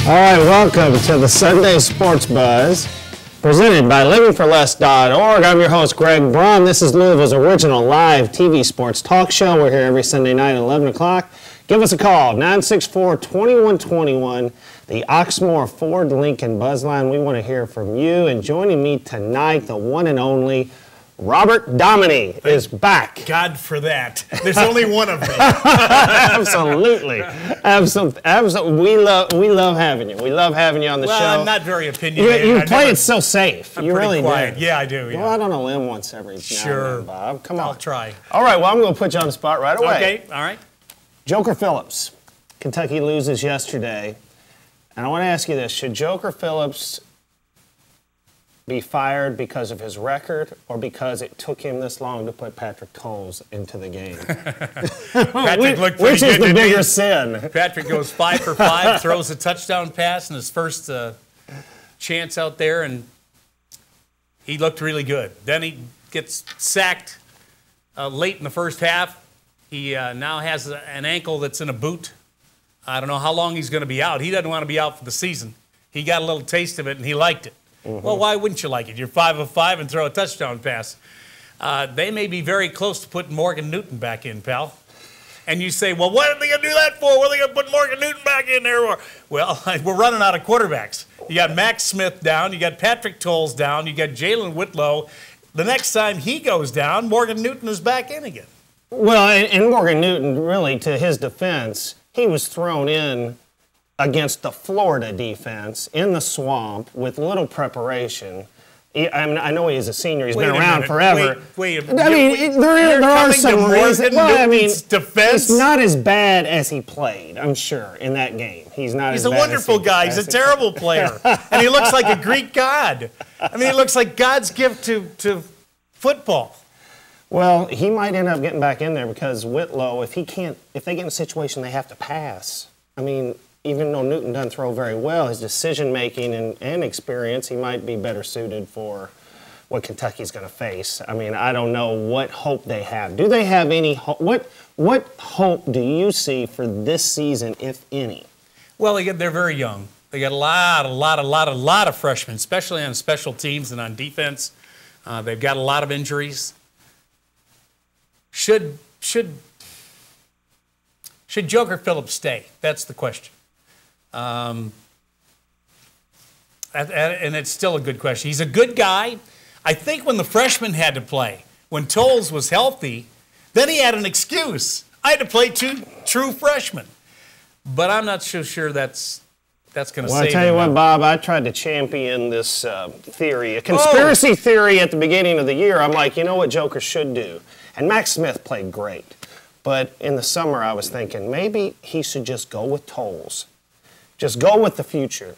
All right, welcome to the Sunday Sports Buzz, presented by livingforless.org. I'm your host, Greg Braun. This is Louisville's original live TV sports talk show. We're here every Sunday night at 11 o'clock. Give us a call, 964-2121, the Oxmoor Ford Lincoln Buzz Line. We want to hear from you. And joining me tonight, the one and only Robert Dominy is back. God for that. There's only one of me. Absolutely. Absolutely. We love having you. We love having you on the show. Well, I'm not very opinionated. You play it so safe. I'm you pretty really quiet. do. Yeah, I do. Yeah. Well, I don't know, in once every now and then, Bob. Come on. I'll try. All right, well, I'm going to put you on the spot right away. Okay, all right. Joker Phillips. Kentucky loses yesterday. And I want to ask you this. Should Joker Phillips be fired because of his record or because it took him this long to put Patrick Towles into the game? Patrick looked pretty Which good, is the didn't bigger he? sin? Patrick goes 5 for 5, throws a touchdown pass in his first chance out there, and he looked really good. Then he gets sacked late in the first half. He now has an ankle that's in a boot. I don't know how long he's going to be out. He doesn't want to be out for the season. He got a little taste of it, and he liked it. Mm-hmm. Well, why wouldn't you like it? You're 5 of 5 and throw a touchdown pass. They may be very close to putting Morgan Newton back in, pal. And you say, well, what are they going to do that for? What are they going to put Morgan Newton back in there for? Well, we're running out of quarterbacks. You got Max Smith down. You got Patrick Towles down. You got Jalen Whitlow. The next time he goes down, Morgan Newton is back in again. Well, and Morgan Newton, really, to his defense, he was thrown in against the Florida defense in the swamp with little preparation. I know he's a senior. He's been around forever. Wait a minute. I mean, there are some reasons. Well, I mean, defense? It's not as bad as he played, I'm sure, in that game. He's not as bad. He's a wonderful guy. He's a terrible player. And he looks like a Greek god. I mean, he looks like God's gift to football. Well, he might end up getting back in there because Whitlow, if they get in a situation they have to pass, I mean, even though Newton doesn't throw very well, his decision-making and experience, he might be better suited for what Kentucky's going to face. I mean, I don't know what hope they have. Do they have any hope? What hope do you see for this season, if any? Well, they're very young. They got a lot of freshmen, especially on special teams and on defense. They've got a lot of injuries. Should Joker Phillips stay? That's the question. And it's still a good question. He's a good guy. I think when the freshman had to play, when Towles was healthy, then he had an excuse. I had to play 2 true freshmen. But I'm not so sure that's going to save him. Well, I tell you what, Bob, I tried to champion this theory, a conspiracy theory at the beginning of the year. I'm like, you know what Joker should do? And Max Smith played great. But in the summer, I was thinking maybe he should just go with Towles. Just go with the future.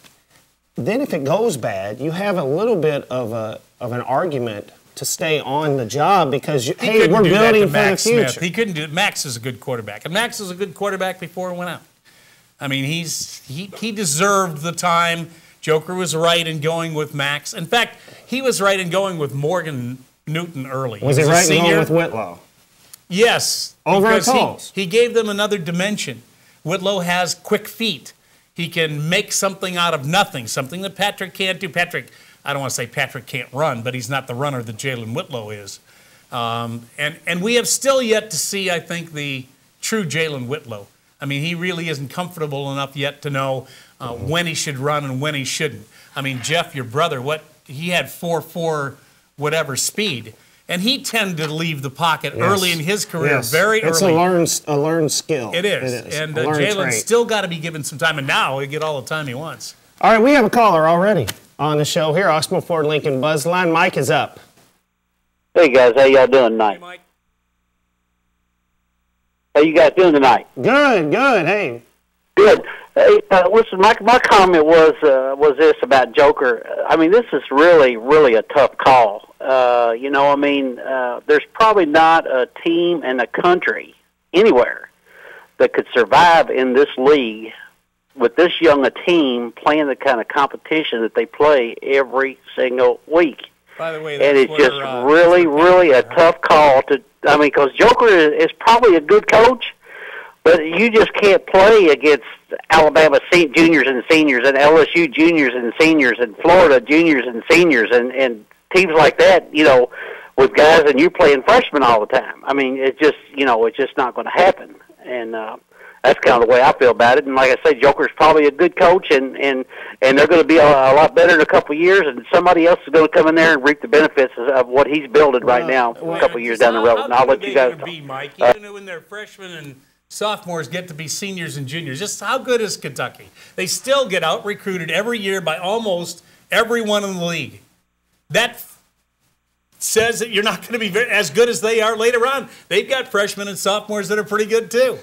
Then if it goes bad, you have a little bit of an argument to stay on the job because, hey, we're building for the future. Smith. He couldn't do it. Max is a good quarterback. And Max was a good quarterback before he went out. I mean, he deserved the time. Joker was right in going with Max. In fact, he was right in going with Morgan Newton early. Was he right in going with Whitlow? Yes. Over at Towles. He gave them another dimension. Whitlow has quick feet. He can make something out of nothing, something that Patrick can't do. Patrick, I don't want to say Patrick can't run, but he's not the runner that Jalen Whitlow is. And we have still yet to see, I think, the true Jalen Whitlow. I mean, he really isn't comfortable enough yet to know when he should run and when he shouldn't. I mean, Jeff, your brother, he had 4.4 whatever speed. And he tended to leave the pocket early in his career, very early. It's a learned skill. It is. And Jalen's still got to be given some time, and now he'll get all the time he wants. All right, we have a caller already on the show here, Oxmoor Ford Lincoln Buzz Line. Mike is up. Hey, guys. How y'all doing tonight? Hey, Mike. How you guys doing tonight? Good. Hey. Good. Hey, listen, my comment was this about Joker. I mean, this is really, really a tough call. There's probably not a team in the country, anywhere, that could survive in this league with this young a team playing the kind of competition that they play every single week. By the way, and it's just really, really a tough call to. I mean, because Joker is probably a good coach, But you just can't play against Alabama juniors and seniors and LSU juniors and seniors and Florida juniors and seniors and teams like that, with guys, and you're playing freshmen all the time. I mean, it's just not going to happen. And that's kind of the way I feel about it. And like I say, Joker's probably a good coach, and they're going to be a lot better in a couple of years, and somebody else is going to come in there and reap the benefits of what he's building right now a couple of years down the road. And I'll let you guys talk. Mike, even when they're freshmen and sophomores get to be seniors and juniors, just how good is Kentucky? They still get out-recruited every year by almost everyone in the league. That says that you're not going to be as good as they are later on. They've got freshmen and sophomores that are pretty good too.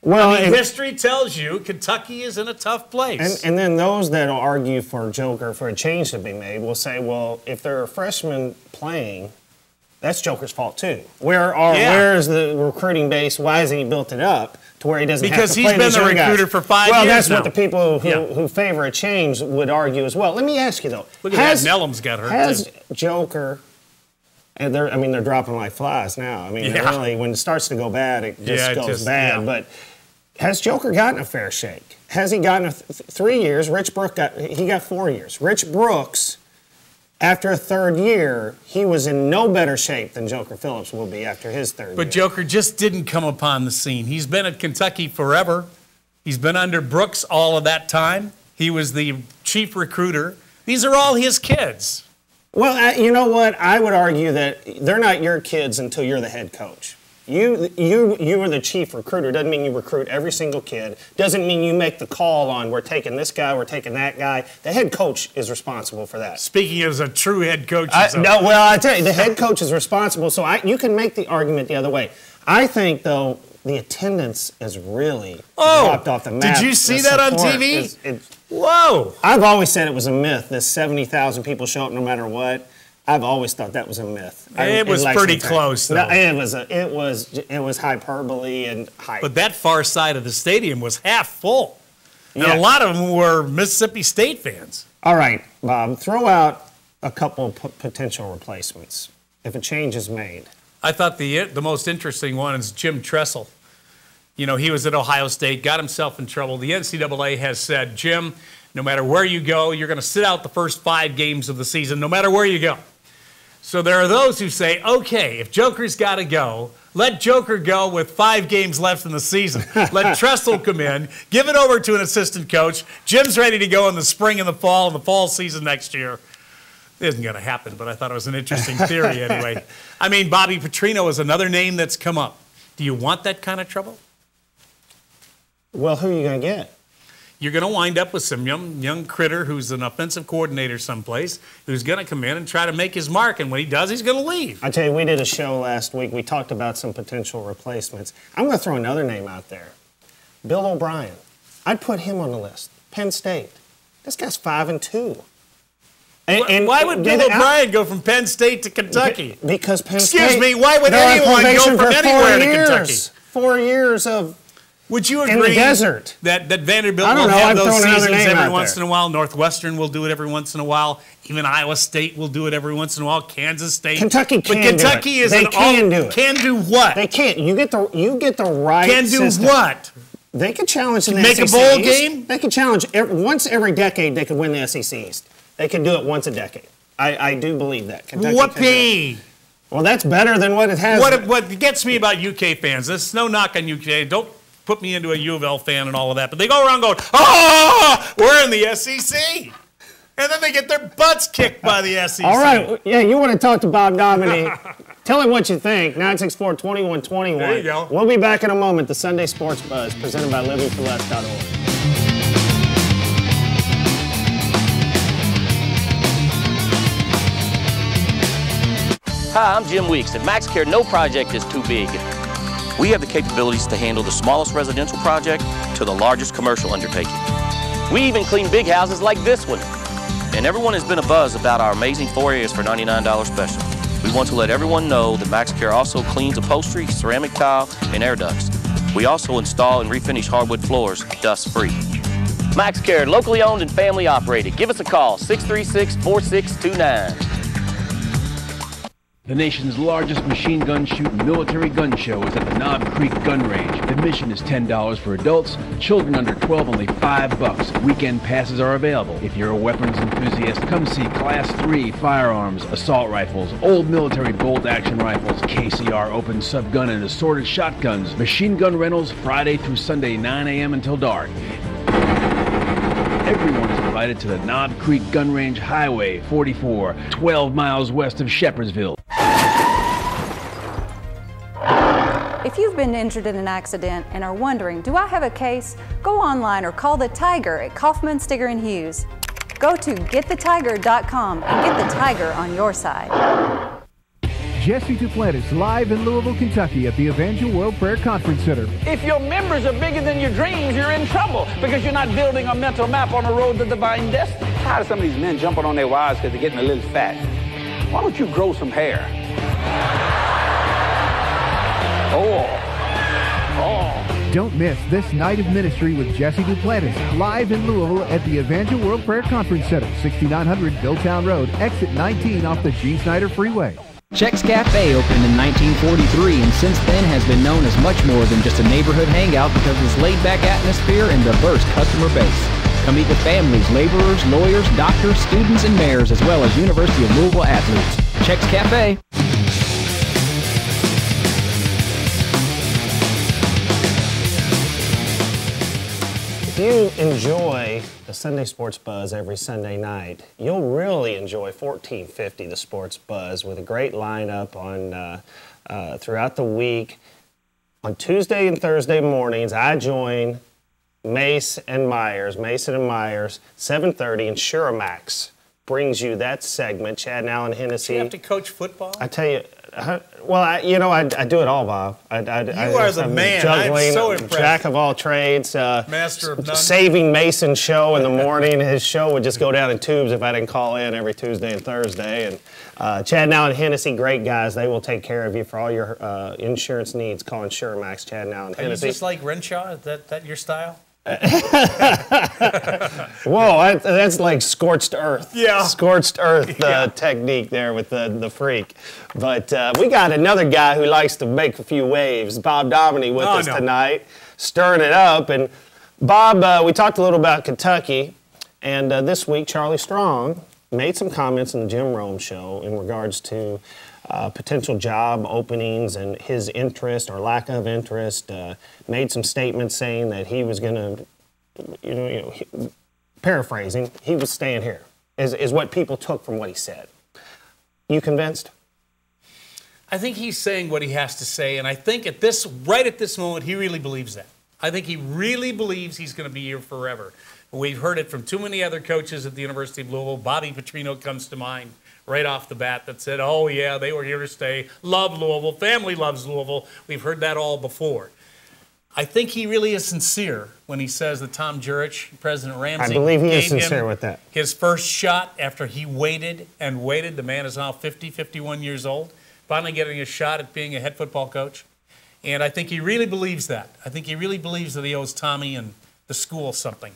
Well, history tells you Kentucky is in a tough place. And then those that will argue for Joker for a change to be made will say, well, if there are freshmen playing, that's Joker's fault too. Where is the recruiting base? Why hasn't he built it up to where he doesn't have to play Because he's been the recruiter for 5 years now. Well, that's what the people who favor a change would argue as well. Let me ask you though. Look at that, Nellum's got hurt has too. Joker, and they're dropping like flies now. I mean, really, when it starts to go bad, it just goes bad. But has Joker gotten a fair shake? Has he gotten 3 years? Rich Brooks got 4 years. Rich Brooks, after a third year, he was in no better shape than Joker Phillips will be after his third year. But Joker just didn't come upon the scene. He's been at Kentucky forever. He's been under Brooks all of that time. He was the chief recruiter. These are all his kids. Well, you know what? I would argue that they're not your kids until you're the head coach. You are the chief recruiter. Doesn't mean you recruit every single kid. Doesn't mean you make the call on we're taking this guy, we're taking that guy. The head coach is responsible for that. Speaking as a true head coach. I tell you, the head coach is responsible. So you can make the argument the other way. I think, though, the attendance is really dropped off the map. Did you see that on TV? Whoa! I've always said it was a myth, this 70,000 people show up no matter what. I've always thought that was a myth. It was pretty close, though. No, it was hyperbole and hype. But that far side of the stadium was half full. And a lot of them were Mississippi State fans. All right, Bob, throw out a couple potential replacements if a change is made. I thought the most interesting one is Jim Tressel. He was at Ohio State, got himself in trouble. The NCAA has said, Jim, no matter where you go, you're going to sit out the first 5 games of the season, no matter where you go. So there are those who say, okay, if Joker's got to go, let Joker go with 5 games left in the season. Let Tressel come in, give it over to an assistant coach. Jim's ready to go in the spring and the fall season next year. It isn't going to happen, but I thought it was an interesting theory anyway. I mean, Bobby Petrino is another name that's come up. Do you want that kind of trouble? Well, who are you going to get? You're going to wind up with some young critter who's an offensive coordinator someplace who's going to come in and try to make his mark, and when he does, he's going to leave. I tell you, we did a show last week. We talked about some potential replacements. I'm going to throw another name out there. Bill O'Brien. I'd put him on the list. Penn State. This guy's 5-2. And why would Bill O'Brien go from Penn State to Kentucky? Because Penn State... Excuse me, why would anyone go from anywhere to Kentucky? 4 years of... Would you agree in the desert. that Vanderbilt will have those seasons every once in a while? Northwestern will do it every once in a while. Even Iowa State will do it every once in a while. Kansas State. Kentucky can do it. But Kentucky is They can do it. Can do what? They can't. You get the right Can do system. What? They could challenge the Make SEC a bowl East. game? They could challenge once every decade. They could win the SEC East. They can do it once a decade. I do believe that. Kentucky Whoopee! Well, that's better than what it has. What gets me about UK fans, there's no knock on UK. Don't put me into a U of L fan and all of that, but they go around going, we're in the SEC. And then they get their butts kicked by the SEC. All right. Yeah, you want to talk to Bob Dominy. Tell him what you think. 964-2121. There you go. We'll be back in a moment. The Sunday Sports Buzz, presented by livingforless.org. Hi, I'm Jim Weeks. At MaxCare, no project is too big. We have the capabilities to handle the smallest residential project to the largest commercial undertaking. We even clean big houses like this one. And everyone has been abuzz about our amazing 4 areas for $99 special. We want to let everyone know that MaxCare also cleans upholstery, ceramic tile, and air ducts. We also install and refinish hardwood floors dust-free. MaxCare, locally owned and family operated. Give us a call, 636-4629. The nation's largest machine gun shooting military gun show is at the Knob Creek Gun Range. Admission is $10 for adults, children under 12 only $5. Weekend passes are available. If you're a weapons enthusiast, come see Class 3 firearms, assault rifles, old military bolt-action rifles, KCR open subgun and assorted shotguns. Machine gun rentals Friday through Sunday 9 a.m. until dark. Everyone is invited to the Knob Creek Gun Range Highway 44, 12 miles west of Shepherdsville. If you've been injured in an accident and are wondering, do I have a case? Go online or call the Tiger at Kaufman, Stigger & Hughes. Go to getthetiger.com and get the Tiger on your side. Jesse Duplantis live in Louisville, Kentucky at the Evangel World Prayer Conference Center. If your members are bigger than your dreams, you're in trouble because you're not building a mental map on the road to divine destiny. Tired of some of these men jumping on their wives because they're getting a little fat. Why don't you grow some hair? Don't miss this night of ministry with Jesse Duplantis live in Louisville at the Evangel World Prayer Conference Center, 6900 Billtown Road, exit 19 off the G. Snyder Freeway. Check's Cafe opened in 1943 and since then has been known as much more than just a neighborhood hangout because of its laid-back atmosphere and diverse customer base. Come meet with families, laborers, lawyers, doctors, students, and mayors, as well as University of Louisville athletes. Check's Cafe. If you enjoy the Sunday Sports Buzz every Sunday night, you'll really enjoy 1450 The Sports Buzz with a great lineup on throughout the week. On Tuesday and Thursday mornings, I join Mason and Myers, 7:30, and Shuramax brings you that segment. Chad and Alan Hennessy. Do you have to coach football? I tell you, I do it all, Bob. You are the man. Juggling, I'm so impressed. Jack of all trades. Master of none. Saving Mason's show in the morning. His show would just go down in tubes if I didn't call in every Tuesday and Thursday. And Chad and Alan Hennessy, great guys. They will take care of you for all your insurance needs. Calling Shuramax, Chad and Alan Hennessy. Are you just like Renshaw? Is that your style? Whoa, that's like scorched earth. Yeah. Scorched earth technique there with the freak. But we got another guy who likes to make a few waves, Bob Dominy, with us tonight, stirring it up. And Bob, we talked a little about Kentucky, and this week Charlie Strong made some comments in the Jim Rome show in regards to potential job openings and his interest or lack of interest, made some statements saying that he was going to, paraphrasing, he was staying here, is what people took from what he said. You convinced? I think he's saying what he has to say, and I think right at this moment, he really believes that. I think he really believes he's going to be here forever. We've heard it from too many other coaches at the University of Louisville. Bobby Petrino comes to mind right off the bat that said, oh, yeah, they were here to stay, love Louisville, family loves Louisville. We've heard that all before. I think he really is sincere when he says that Tom Jurich, President Ramsey, I believe he is sincere with that. His first shot after he waited and waited. The man is now 51 years old, finally getting a shot at being a head football coach. And I think he really believes that. I think he really believes that he owes Tommy and the school something.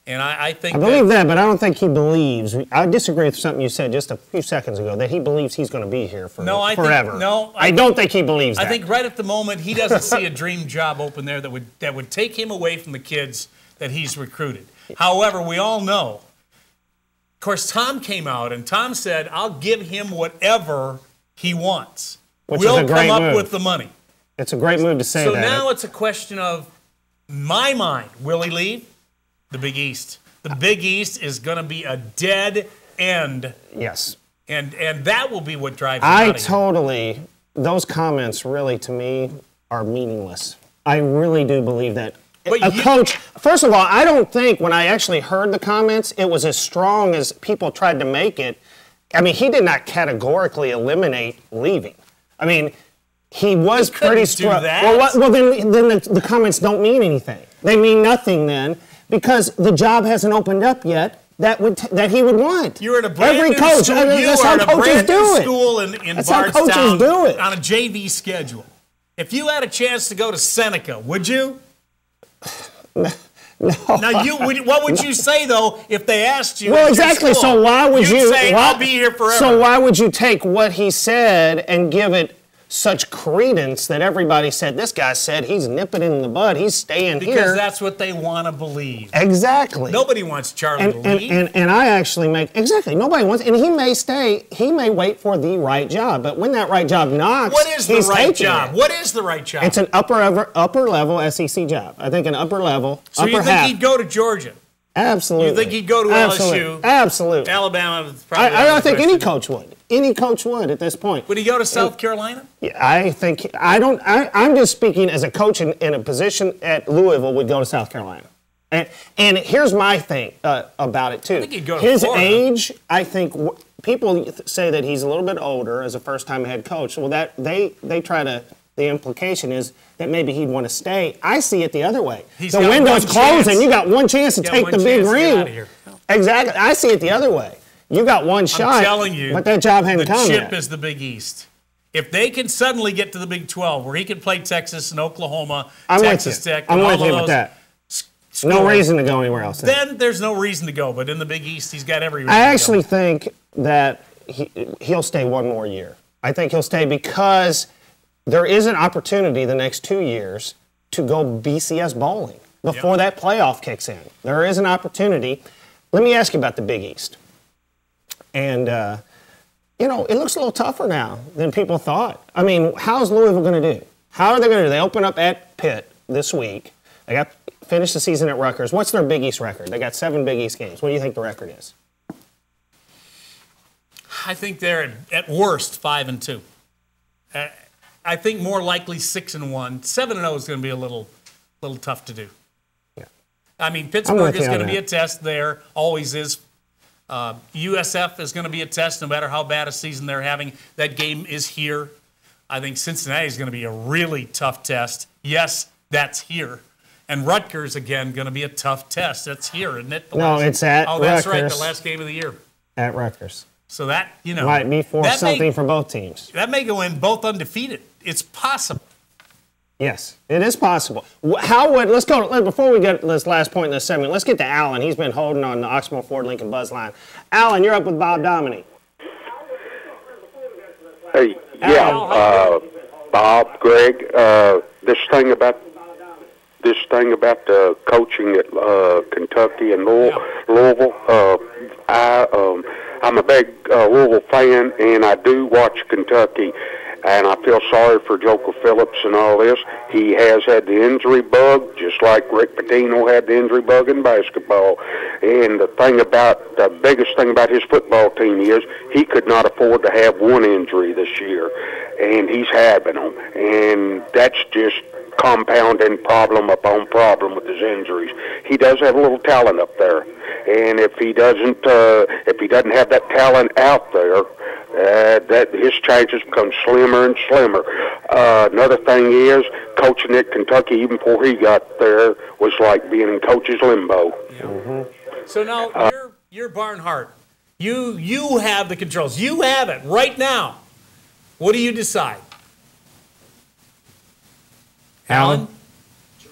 And I think I believe that, but I don't think he believes. I disagree with something you said just a few seconds ago, that he believes he's going to be here forever. I don't think he believes that. I think right at the moment he doesn't see a dream job open there that would take him away from the kids that he's recruited. However, we all know, of course, Tom came out and Tom said, I'll give him whatever he wants. We'll come up with the money. It's a great move to say that. So now it's a question of, my mind, will he leave? The Big East. The Big East is going to be a dead end. Yes. And that will be what drives him out of here. Those comments really, to me, are meaningless. I really do believe that. But coach, first of all, I don't think when I actually heard the comments, it was as strong as people tried to make it. I mean, he did not categorically eliminate leaving. I mean, he was pretty strong. Well, then the comments don't mean anything. They mean nothing then. Because the job hasn't opened up yet that he would want. You're at a brand Every new coach, school. That's how coaches do it. School in that's how Bardstown coaches do it. On a JV schedule. If you had a chance to go to Seneca, would you? Now, what would you say, though, if they asked you? Well, exactly. So why would you say, I'll be here forever? So why would you take what he said and give it such credence that everybody said, this guy said he's nipping it in the bud, he's staying here? Because that's what they want to believe. Exactly. Nobody wants Charlie to leave. And I actually nobody wants, and he may stay, he may wait for the right job, but when that right job knocks, what is the right job? What is the right job? It's an upper level SEC job. I think an upper level, so you think he'd go to Georgia? Absolutely. You think he'd go to LSU? Absolutely. Alabama? I don't think any coach would. Any coach would at this point. Would he go to South Carolina? Yeah, I'm just speaking as a coach in a position at Louisville would go to South Carolina. And here's my thing about it, too. I think he'd go to His Florida. age, I think people say that he's a little bit older as a first-time head coach. Well, that they try to. The implication is that maybe he'd want to stay. I see it the other way. The window's closing. You got one chance to take the big ring. Exactly. I see it the other way. You got one shot. I'm telling you, but that job hadn't come yet. The chip is the Big East. If they can suddenly get to the Big 12, where he can play Texas and Oklahoma, Texas Tech, I'm with you with that. No reason to go anywhere else. Then there's no reason to go. But in the Big East, he's got every reason. I actually think that he'll stay one more year. I think he'll stay because there is an opportunity the next 2 years to go BCS bowling before that playoff kicks in. There is an opportunity. Let me ask you about the Big East. And, it looks a little tougher now than people thought. I mean, how's Louisville going to do? How are they going to do? They open up at Pitt this week. They finished the season at Rutgers. What's their Big East record? They got 7 Big East games. What do you think the record is? I think they're at worst 5-2. I think more likely 6-1. 7-0 is going to be a little tough to do. Yeah. I mean, Pittsburgh is going to be a test there. Always is. USF is going to be a test no matter how bad a season they're having. That game is here. I think Cincinnati is going to be a really tough test. Yes, that's here. And Rutgers, again, going to be a tough test. That's here, isn't it? It's at Rutgers. Oh, that's right, the last game of the year. At Rutgers. So that, might be something for both teams. That may go in both undefeated. It's possible. Yes, it is possible. Let's go, before we get this last point in this segment, let's get to Alan. He's been holding on the Oxmoor Ford Lincoln Buzz line. Alan, you're up with Bob Dominy. Hey, Bob, Greg, this thing about coaching at Kentucky and Louisville, I'm a big Louisville fan, and I do watch Kentucky. And I feel sorry for Joker Phillips and all this. He has had the injury bug, just like Rick Pitino had the injury bug in basketball. And the biggest thing about his football team is he could not afford to have one injury this year. And he's having them. And that's just compounding problem upon problem with his injuries. He does have a little talent up there. And if he doesn't have that talent out there, that his chances become slimmer and slimmer. Another thing is, coaching at Kentucky, even before he got there, was like being in coach's limbo. Yeah. Mm-hmm. So now you're Barnhart. You have the controls. You have it right now. What do you decide? Alan?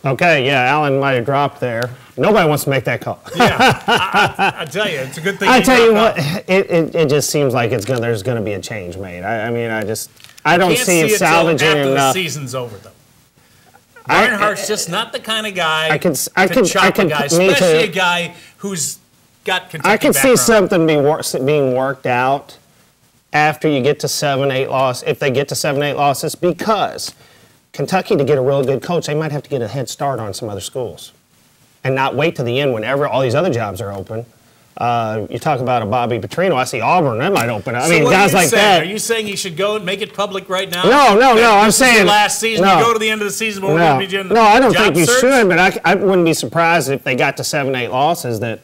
Okay, yeah, Alan might have dropped there. Nobody wants to make that call. Yeah, I tell you, it's a good thing. I tell you what, it just seems like there's going to be a change made. I don't see it salvaging after enough. The season's over, though. Barnhart's just not the kind of guy to chop a guy, especially a guy who's got Kentucky I can background. see something being worked out after you get to 7-8 losses, if they get to 7-8 losses, because Kentucky, to get a real good coach, they might have to get a head start on some other schools and not wait to the end whenever all these other jobs are open. You talk about a Bobby Petrino. I see Auburn. That might open up. Guys like that. Are you saying he should go and make it public right now? No. I'm saying last season. You go to the end of the season. But we're going to be doing I don't think you should. But I wouldn't be surprised if they got to 7-8 losses that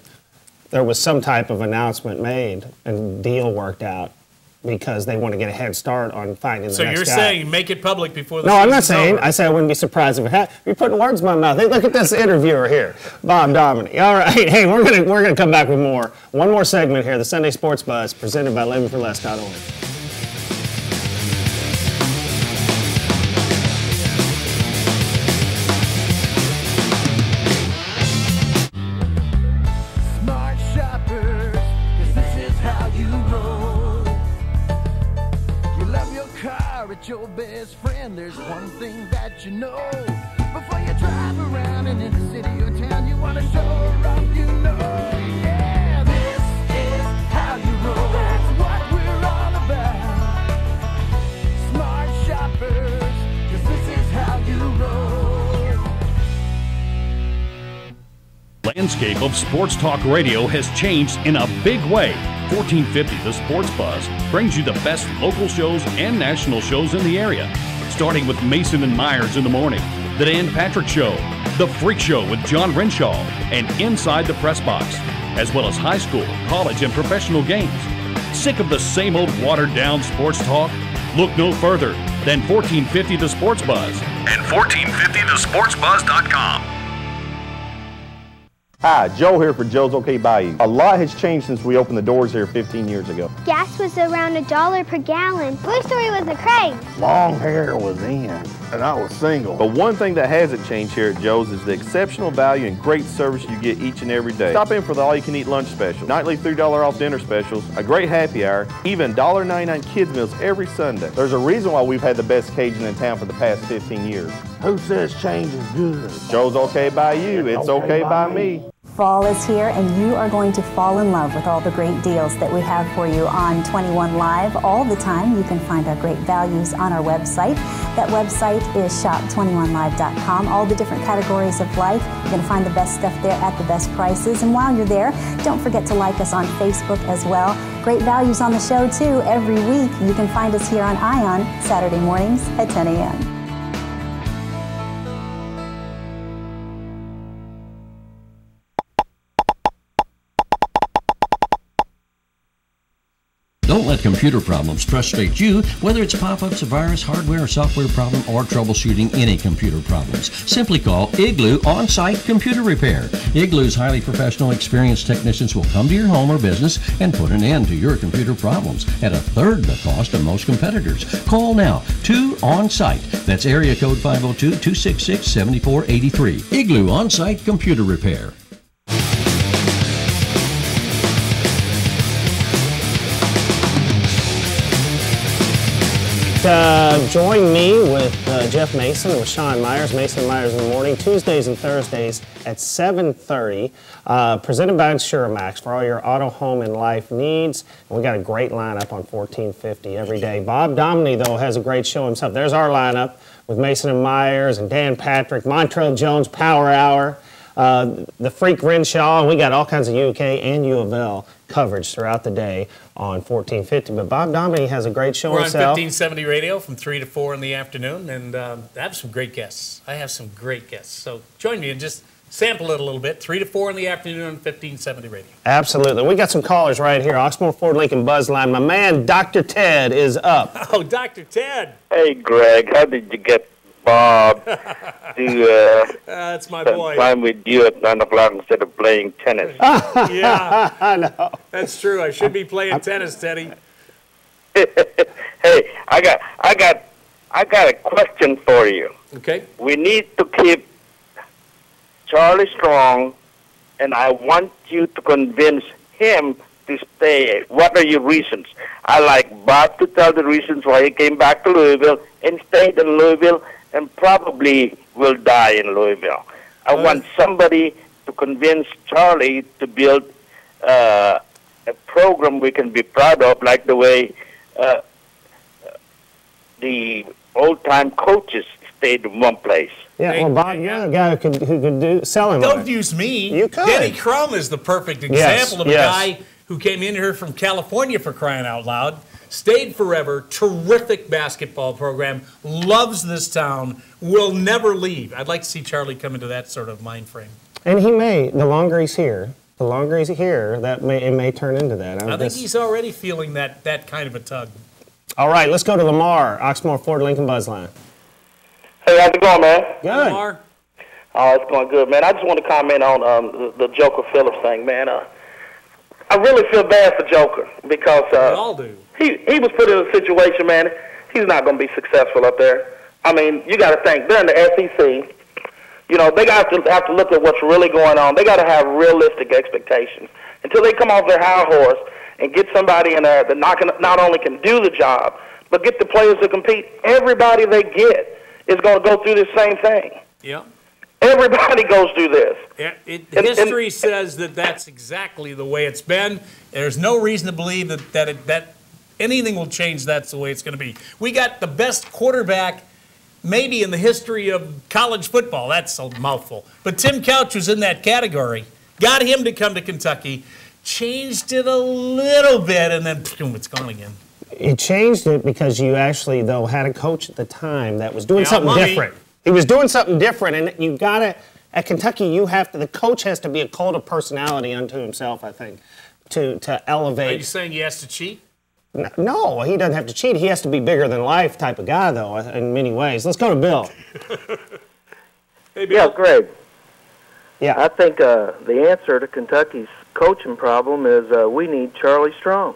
there was some type of announcement made and deal worked out, because they want to get a head start on finding the next guy. So you're saying make it public before the No, I'm not saying. over. I said I wouldn't be surprised if it happened. You're putting words in my mouth. Hey, look at this interviewer here, Bob Dominy. All right, hey, we're gonna come back with more. One more segment here, the Sunday Sports Buzz, presented by LivingForLess.org. best friend. There's one thing that you know. Before you drive around in any city or town, you want to show off, you know. Yeah, this is how you roll. That's what we're all about. Smart shoppers, 'cause this is how you roll. Landscape of Sports Talk Radio has changed in a big way. 1450 The Sports Buzz brings you the best local shows and national shows in the area. Starting with Mason and Myers in the morning, The Dan Patrick Show, The Freak Show with John Renshaw, and Inside the Press Box, as well as high school, college, and professional games. Sick of the same old watered-down sports talk? Look no further than 1450 The Sports Buzz and 1450thesportsbuzz.com. Hi, Joe here for Joe's OK Bayou. A lot has changed since we opened the doors here 15 years ago. Gas was around $1 per gallon. Blue Story was a craze. Long hair was in, and I was single. But one thing that hasn't changed here at Joe's is the exceptional value and great service you get each and every day. Stop in for the all-you-can-eat lunch special, nightly $3 off dinner specials, a great happy hour, even $1.99 kids meals every Sunday. There's a reason why we've had the best Cajun in town for the past 15 years. Who says change is good? Joe's OK Bayou. It's okay by me. Fall is here, and you are going to fall in love with all the great deals that we have for you on 21 Live all the time. You can find our great values on our website. That website is shop21live.com. All the different categories of life. You're going to find the best stuff there at the best prices. And while you're there, don't forget to like us on Facebook as well. Great values on the show, too, every week. You can find us here on ION Saturday mornings at 10 a.m. Don't let computer problems frustrate you, whether it's pop-ups, a virus, hardware, or software problem, or troubleshooting any computer problems. Simply call Igloo On-Site Computer Repair. Igloo's highly professional, experienced technicians will come to your home or business and put an end to your computer problems at a third the cost of most competitors. Call now, 2 On-Site. That's area code 502-266-7483. Igloo On-Site Computer Repair. Join me with Jeff Mason and with Sean Myers, Mason and Myers in the morning, Tuesdays and Thursdays at 7:30. Presented by InsureMax for all your auto, home, and life needs. And we got a great lineup on 1450 every day. Bob Domney, though, has a great show himself. There's our lineup with Mason and Myers and Dan Patrick, Montrell Jones Power Hour, the Freak Renshaw, and we got all kinds of UK and U of L coverage throughout the day on 1450. But Bob Domney has a great show himself. We're on 1570 radio from 3 to 4 in the afternoon, and I have some great guests. So join me and just sample it a little bit. 3 to 4 in the afternoon on 1570 radio. Absolutely. We got some callers right here. Oxmoor Ford Lincoln Buzz Line. My man, Dr. Ted, is up. Oh, Dr. Ted. Hey, Greg. How did you get Bob to that's my spend boy. time with you at 9 o'clock instead of playing tennis? Yeah, I know. That's true. I should be playing tennis, Teddy. Hey, I got a question for you. Okay. We need to keep Charlie Strong, and I want you to convince him to stay. What are your reasons? I like Bob to tell the reasons why he came back to Louisville and stayed in Louisville and probably will die in Louisville. I want somebody to convince Charlie to build a program we can be proud of, like the way the old-time coaches stayed in one place. Yeah, well, Bob, you're a guy who could do selling. Don't use me. You could. Denny Crum is the perfect example of a guy who came in here from California, for crying out loud, stayed forever, terrific basketball program, loves this town, will never leave. I'd like to see Charlie come into that sort of mind frame. And he may, the longer he's here, it may turn into that. I think he's already feeling that kind of a tug. All right, let's go to Lamar, Oxmoor Ford Lincoln Buzz Line. Hey, how's it going, man? Good. Lamar. Oh, it's going good, man. I just want to comment on the Joker Phillips thing, man. I really feel bad for Joker because We all do. He was put in a situation, man. He's not going to be successful up there. I mean, you got to think they're in the SEC. You know, they got to have to look at what's really going on. They got to have realistic expectations until they come off their high horse and get somebody in there that not only can do the job, but get the players to compete. Everybody they get is going to go through the same thing. Yeah. Everybody goes through this. History says that that's exactly the way it's been. There's no reason to believe that anything will change. That's the way it's going to be. We got the best quarterback maybe in the history of college football. That's a mouthful. But Tim Couch was in that category. Got him to come to Kentucky. Changed it a little bit, and then boom, it's gone again. It changed it because you actually, though, had a coach at the time that was doing something different. He was doing something different, and you got to, at Kentucky, the coach has to be a cult of personality unto himself, I think, to elevate. Are you saying he has to cheat? No, he doesn't have to cheat. He has to be bigger than life type of guy, though, in many ways. Let's go to Bill. Hey, Bill. Yeah, Greg. Yeah. I think the answer to Kentucky's coaching problem is we need Charlie Strong.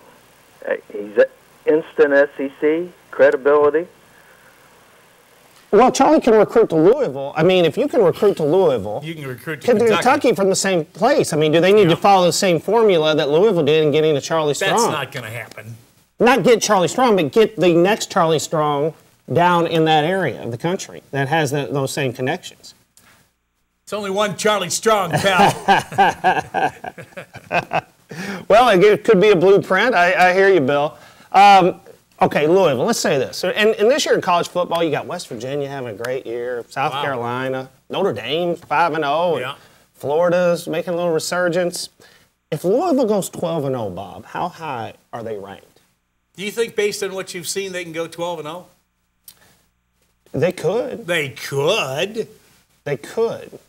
He's instant SEC credibility. Well, Charlie can recruit to Louisville. I mean, if you can recruit to Louisville, you can recruit to Kentucky from the same place. I mean, do they need to follow the same formula that Louisville did in getting to Charlie Strong? That's not going to happen. Not get Charlie Strong, but get the next Charlie Strong down in that area of the country that has those same connections. It's only one Charlie Strong, pal. Well, it could be a blueprint. I hear you, Bill. Okay, Louisville, let's say this. And this year in college football, you got West Virginia having a great year, South Carolina, Notre Dame 5-0, and Florida's making a little resurgence. If Louisville goes 12-0, Bob, how high are they ranked? Do you think, based on what you've seen, they can go 12-0? They could. They could. They could.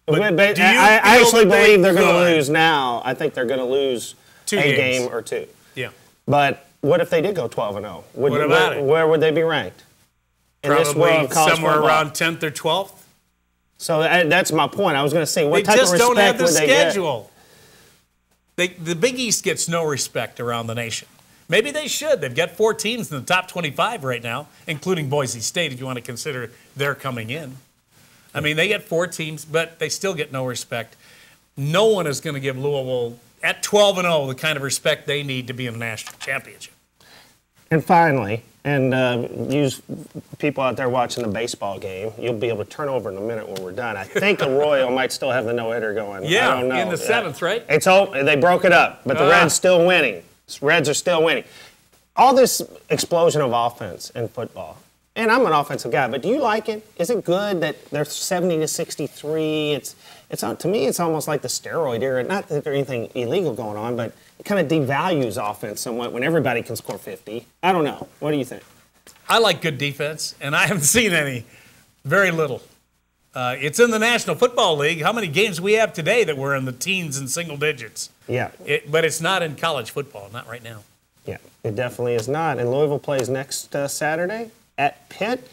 But I actually believe they're going to lose now. I think they're going to lose a game or two. Yeah. But what if they did go 12-0? What about it? Where would they be ranked? In this world Probably of college somewhere football? around 10th or 12th. So that's my point. I was going to say, what They type of just respect don't have the would they get? schedule. The Big East gets no respect around the nation. Maybe they should. They've got 4 teams in the top 25 right now, including Boise State, if you want to consider they're coming in. I mean, they get 4 teams, but they still get no respect. No one is going to give Louisville, at 12-0, the kind of respect they need to be in a national championship. And finally, and use people out there watching the baseball game, you'll be able to turn over in a minute when we're done. I think Arroyo might still have the no-hitter going. Yeah, I don't know. in the 7th, right? They broke it up, but the Reds still winning. Reds are still winning. All this explosion of offense in football, and I'm an offensive guy, but do you like it? Is it good that they're 70-63? To me, it's almost like the steroid era. Not that there's anything illegal going on, but it kind of devalues offense somewhat when everybody can score 50. I don't know. What do you think? I like good defense, and I haven't seen any. Very little. It's in the National Football League. How many games we have today that were in the teens and single digits? Yeah. But it's not in college football, not right now. Yeah, it definitely is not. And Louisville plays next Saturday at Pitt,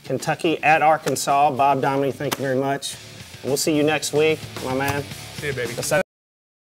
Kentucky at Arkansas. Bob Dominy, thank you very much. We'll see you next week, my man. See you, baby.